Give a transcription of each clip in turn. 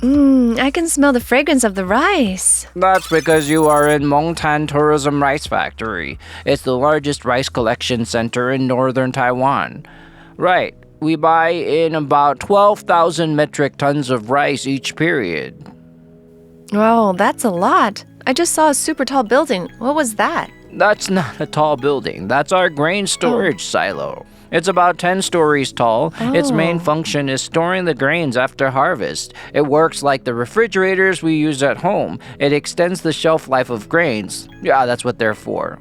I can smell the fragrance of the rice. That's because you are in Mongtan Tourism Rice Factory. It's the largest rice collection center in northern Taiwan. Right, we buy in about 12,000 metric tons of rice each period. Oh, that's a lot. I just saw a super tall building. What was that? That's not a tall building. That's our grain storage silo. It's about 10 stories tall. Its main function is storing the grains after harvest. It works like the refrigerators we use at home. It extends the shelf life of grains. Yeah, that's what they're for.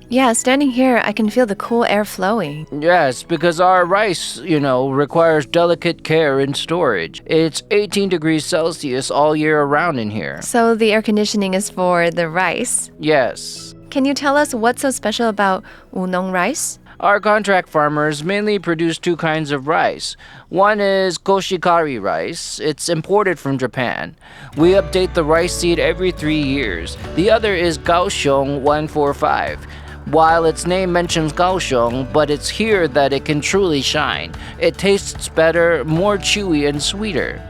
Yeah, standing here, I can feel the cool air flowing. Yes, because our rice, requires delicate care in storage. It's 18 degrees Celsius all year around in here. So the air conditioning is for the rice. Yes. Can you tell us what's so special about Wu Nong rice? Our contract farmers mainly produce two kinds of rice. One is koshikari rice. It's imported from Japan. We update the rice seed every 3 years. The other is Kaohsiung 145. While its name mentions Kaohsiung, but it's here that it can truly shine. It tastes better, more chewy and sweeter.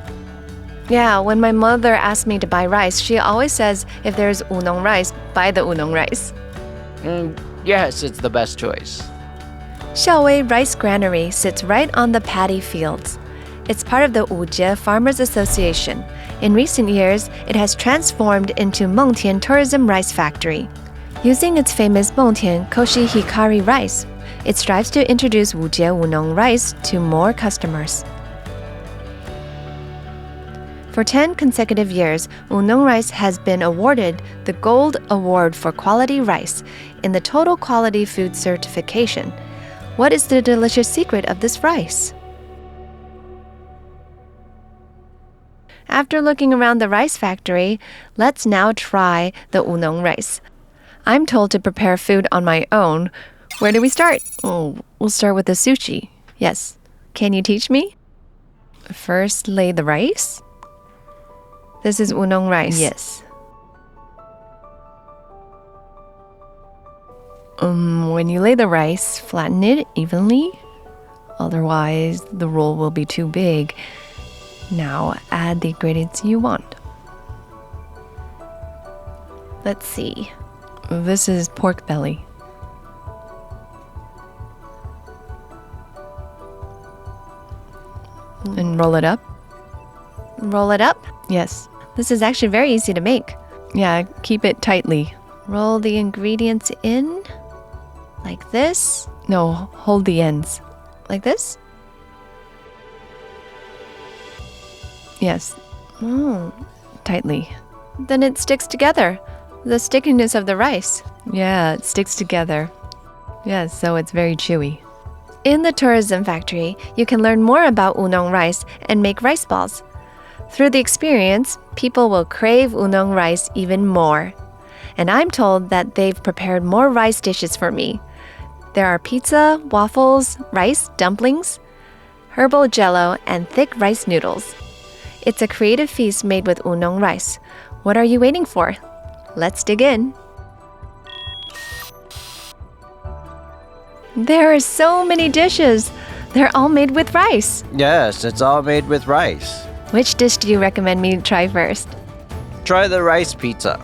Yeah, when my mother asks me to buy rice, she always says if there's Wu Nong rice, buy the Wu Nong rice. Yes, it's the best choice. Xiaowei Rice Granary sits right on the paddy fields. It's part of the Wujie Farmers Association. In recent years, it has transformed into Mengtian Tourism Rice Factory. Using its famous Mengtian Koshi Hikari rice, it strives to introduce Wujie Wu Nong rice to more customers. For 10 consecutive years, Wu Nong rice has been awarded the Gold Award for Quality Rice in the Total Quality Food Certification. What is the delicious secret of this rice? After looking around the rice factory, let's now try the Wu Nong rice. I'm told to prepare food on my own. Where do we start? Oh, we'll start with the sushi. Yes. Can you teach me? First, lay the rice. This is Wu Nong rice. Yes. When you lay the rice, flatten it evenly. Otherwise, the roll will be too big. Now, add the ingredients you want. Let's see. This is pork belly. And roll it up. Roll it up? Yes. This is actually very easy to make. Yeah, keep it tightly. Roll the ingredients in. Like this? No, hold the ends. Like this? Yes. Tightly. Then it sticks together. The stickiness of the rice. Yeah, it sticks together. Yes, so it's very chewy. In the tourism factory, you can learn more about Wu Nong rice and make rice balls. Through the experience, people will crave Wu Nong rice even more. And I'm told that they've prepared more rice dishes for me. There are pizza, waffles, rice dumplings, herbal jello, and thick rice noodles. It's a creative feast made with Wu Nong rice. What are you waiting for? Let's dig in. There are so many dishes. They're all made with rice. Yes, it's all made with rice. Which dish do you recommend me try first? Try the rice pizza.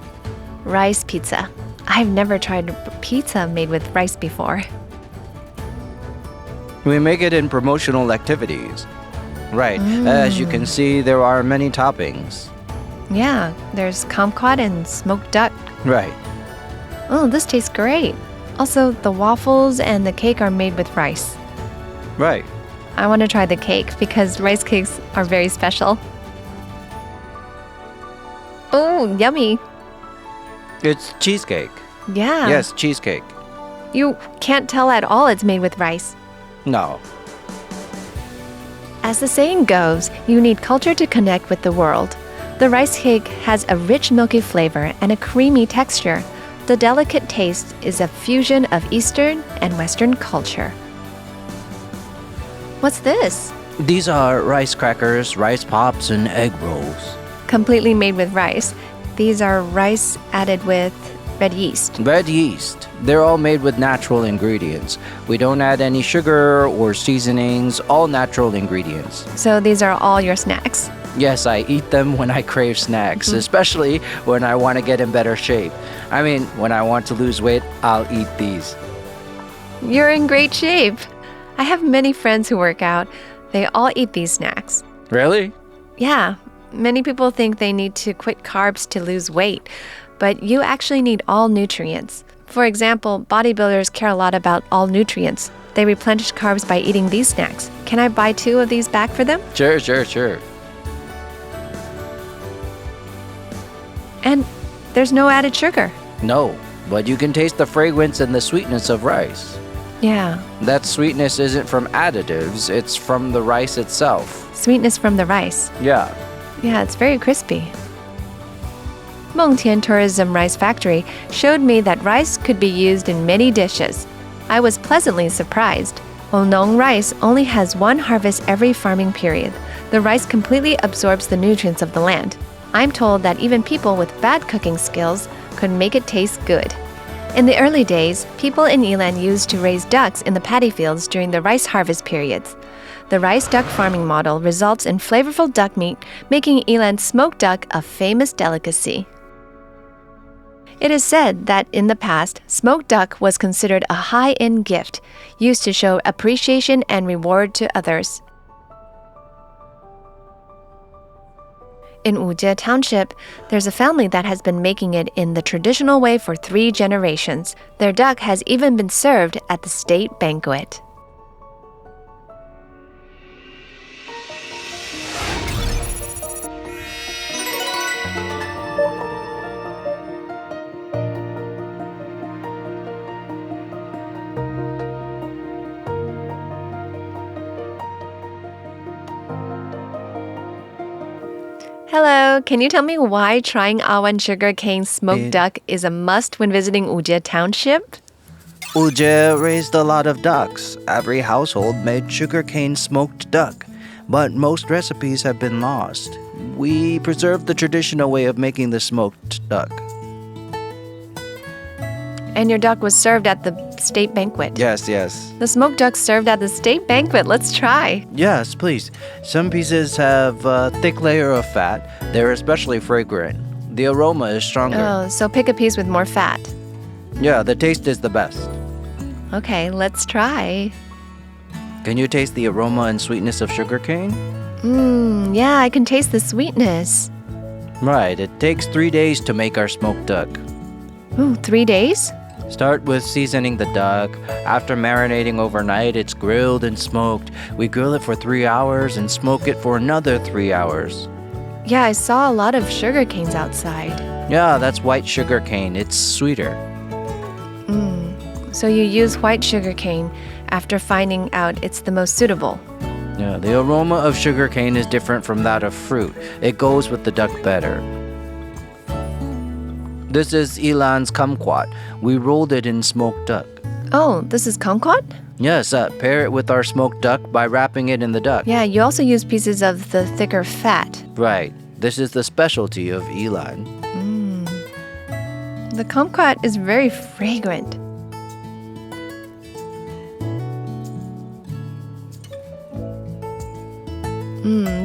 Rice pizza. I've never tried pizza made with rice before. We make it in promotional activities. Right, as you can see, there are many toppings. Yeah, there's kumquat and smoked duck. Right. Oh, this tastes great. Also, the waffles and the cake are made with rice. Right. I want to try the cake because rice cakes are very special. Oh, yummy. It's cheesecake. Yeah. Yes, cheesecake. You can't tell at all it's made with rice. No. As the saying goes, you need culture to connect with the world. The rice cake has a rich milky flavor and a creamy texture. The delicate taste is a fusion of Eastern and Western culture. What's this? These are rice crackers, rice pops, and egg rolls. Completely made with rice. These are rice added with red yeast. Red yeast. They're all made with natural ingredients. We don't add any sugar or seasonings, all natural ingredients. So these are all your snacks. Yes, I eat them when I crave snacks, especially when I want to get in better shape. I mean, when I want to lose weight, I'll eat these. You're in great shape. I have many friends who work out. They all eat these snacks. Really? Yeah, many people think they need to quit carbs to lose weight, but you actually need all nutrients. For example, bodybuilders care a lot about all nutrients. They replenish carbs by eating these snacks. Can I buy 2 of these back for them? Sure. And there's no added sugar. No, but you can taste the fragrance and the sweetness of rice. Yeah, That sweetness isn't from additives, it's from the rice itself. sweetness from the rice. Yeah. Yeah, it's very crispy. Mengtian Tourism Rice Factory showed me that rice could be used in many dishes. I was pleasantly surprised. Wu Nong rice only has 1 harvest every farming period. The rice completely absorbs the nutrients of the land. I'm told that even people with bad cooking skills could make it taste good. In the early days, people in Yilan used to raise ducks in the paddy fields during the rice harvest periods. The rice duck farming model results in flavorful duck meat, making Yilan smoked duck a famous delicacy. It is said that in the past, smoked duck was considered a high-end gift, used to show appreciation and reward to others. In Wujie Township, there's a family that has been making it in the traditional way for 3 generations. Their duck has even been served at the state banquet. Hello, can you tell me why trying Awan sugarcane smoked duck is a must when visiting Wujie Township? Wujie raised a lot of ducks. Every household made sugarcane smoked duck, but most recipes have been lost. We preserved the traditional way of making the smoked duck. And your duck was served at the state banquet. Yes. The smoked duck served at the state banquet. Let's try. Yes, please. Some pieces have a thick layer of fat. They're especially fragrant. The aroma is stronger. Oh, so pick a piece with more fat. Yeah, the taste is the best. Okay, let's try. Can you taste the aroma and sweetness of sugarcane? Yeah, I can taste the sweetness. Right, it takes 3 days to make our smoked duck. Ooh, 3 days? Start with seasoning the duck. After marinating overnight, it's grilled and smoked. We grill it for 3 hours and smoke it for another 3 hours. Yeah, I saw a lot of sugar canes outside. Yeah, that's white sugar cane. It's sweeter. So you use white sugar cane after finding out it's the most suitable. Yeah, the aroma of sugar cane is different from that of fruit. It goes with the duck better. This is Yilan's kumquat. We rolled it in smoked duck. Oh, this is kumquat? Yes, pair it with our smoked duck by wrapping it in the duck. Yeah, you also use pieces of the thicker fat. Right. This is the specialty of Yilan. The kumquat is very fragrant.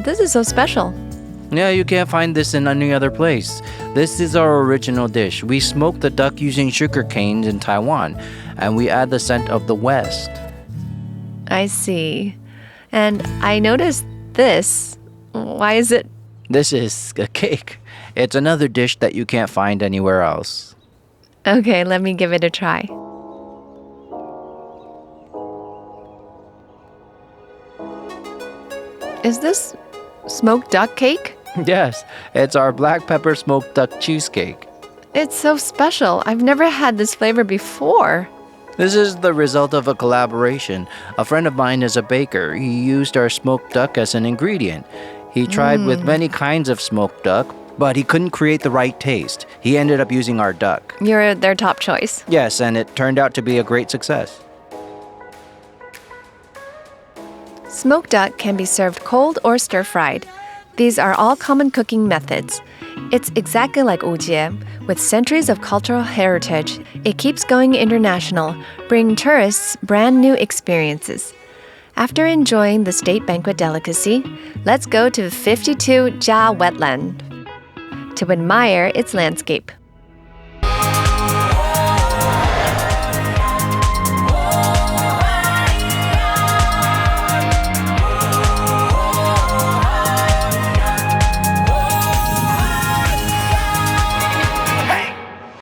This is so special. Yeah, you can't find this in any other place. This is our original dish. We smoke the duck using sugar canes in Taiwan, and we add the scent of the West. I see. And I noticed this. Why is it? This is a cake. It's another dish that you can't find anywhere else. Okay, let me give it a try. Is this smoked duck cake? Yes, it's our black pepper smoked duck cheesecake. It's so special. I've never had this flavor before. This is the result of a collaboration. A friend of mine is a baker. He used our smoked duck as an ingredient. He tried with many kinds of smoked duck, but he couldn't create the right taste. He ended up using our duck. You're their top choice. Yes, and it turned out to be a great success. Smoked duck can be served cold or stir-fried. These are all common cooking methods. It's exactly like Wujie. With centuries of cultural heritage, it keeps going international, bringing tourists brand new experiences. After enjoying the state banquet delicacy, let's go to 52 Jia Wetland to admire its landscape.